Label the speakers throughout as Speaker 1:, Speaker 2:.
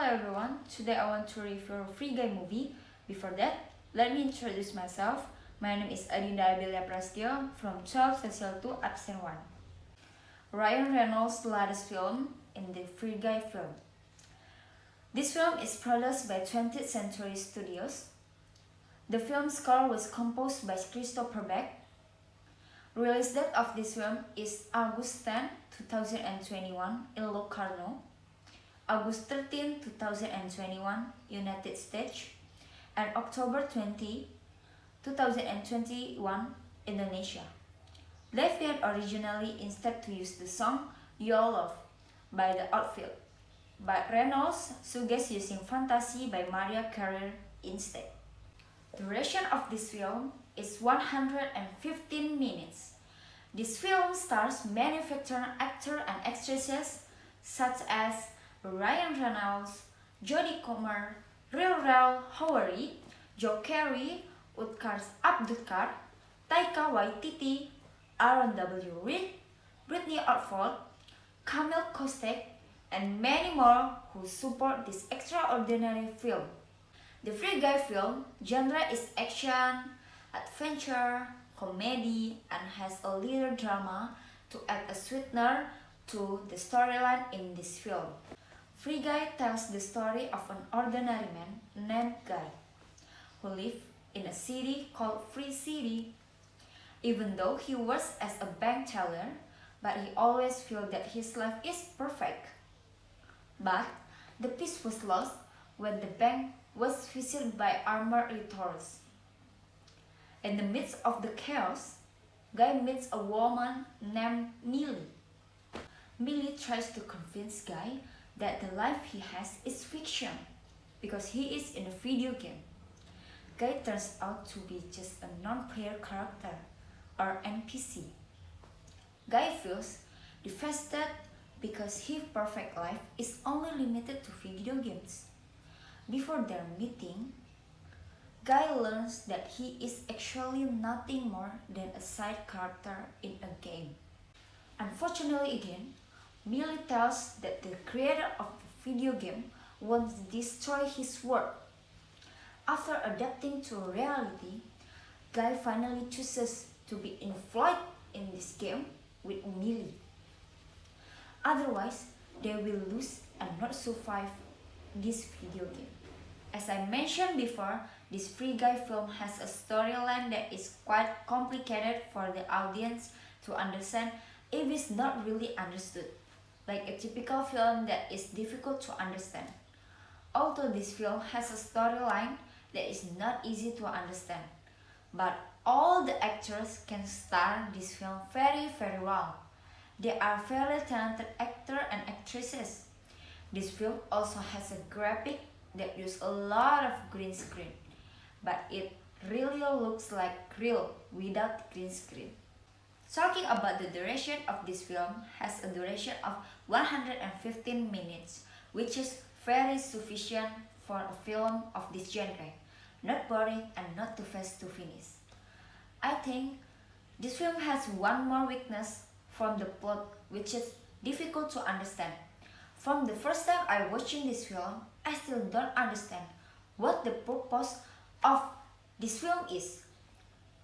Speaker 1: everyone, today I want to review a Free Guy movie. Before that, let me introduce myself. My name is Adinda Abellia P from 12 Sesial 2 Absent 1. Ryan Reynolds' latest film in the Free Guy film. This film is produced by 20th Century Studios. The film score was composed by Christopher Beck. Release date of this film is August 10, 2021 in Locarno, August 13, 2021 United States, and October 20, 2021 Indonesia. Left had originally instead to use the song Your Love by The Outfield, but Reynolds suggests using Fantasy by Mariah Carey instead. The duration of this film is 115 minutes. This film stars many veteran actors and actresses such as Ryan Reynolds, Jodie Comer, Ril Howery, Joe Carey, Utkarsh Abdulkar, Taika Waititi, Aaron W. Reed, Brittany Orford, Camille Kostek, and many more who support this extraordinary film. The Free Guy film genre is action, adventure, comedy, and has a little drama to add a sweetener to the storyline in this film. Free Guy tells the story of an ordinary man named Guy who lives in a city called Free City. Even though he works as a bank teller, but he always feels that his life is perfect. But the peace was lost when the bank was visited by armored robbers. In the midst of the chaos, Guy meets a woman named Millie. Millie tries to convince Guy that the life he has is fiction because he is in a video game. Guy turns out to be just a non-player character or NPC. Guy feels devastated because his perfect life is only limited to video games. Before their meeting, Guy learns that he is actually nothing more than a side character in a game. Unfortunately again, Millie tells that the creator of the video game wants to destroy his world. After adapting to reality, Guy finally chooses to be employed in this game with Millie. Otherwise, they will lose and not survive this video game. As I mentioned before, this Free Guy film has a storyline that is quite complicated for the audience to understand if it's not really understood, like a typical film that is difficult to understand. Although this film has a storyline that is not easy to understand, but all the actors can star this film very well. They are very talented actors and actresses. This film also has a graphic that uses a lot of green screen, but it really looks like real without green screen. Talking about the duration of this film has a duration of 115 minutes, which is very sufficient for a film of this genre, not boring and not too fast to finish. I think this film has one more weakness from the plot, which is difficult to understand. From the first time I watching this film, I still don't understand what the purpose of this film is.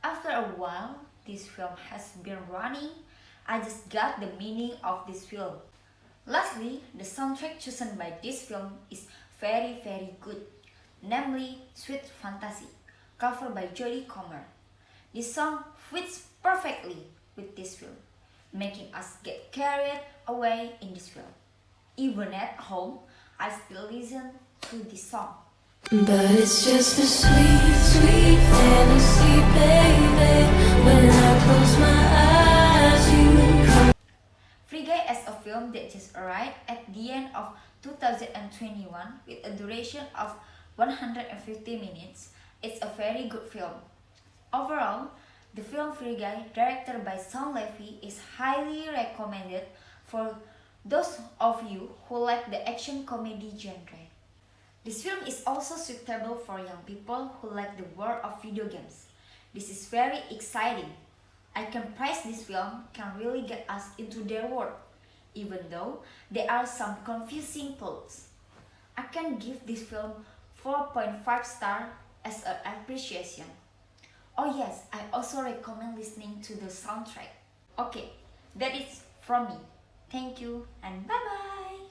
Speaker 1: After a while this film has been running, I just got the meaning of this film. Lastly, the soundtrack chosen by this film is very good, namely Sweet Fantasy, covered by Jodie Comer. This song fits perfectly with this film, making us get carried away in this film. Even at home, I still listen to this song.
Speaker 2: But it's just a sweet fantasy, baby. When I close my eyes, you come.
Speaker 1: Free Guy as a film that just arrived at the end of 2021 with a duration of 150 minutes. It's a very good film. Overall, the film Free Guy, directed by Sam Levy, is highly recommended for those of you who like the action comedy genre. This film is also suitable for young people who like the world of video games. This is very exciting. I can praise this film can really get us into their world, even though there are some confusing plots. I can give this film 4.5 star as an appreciation. Oh yes, I also recommend listening to the soundtrack. Okay, that is from me. Thank you and bye bye.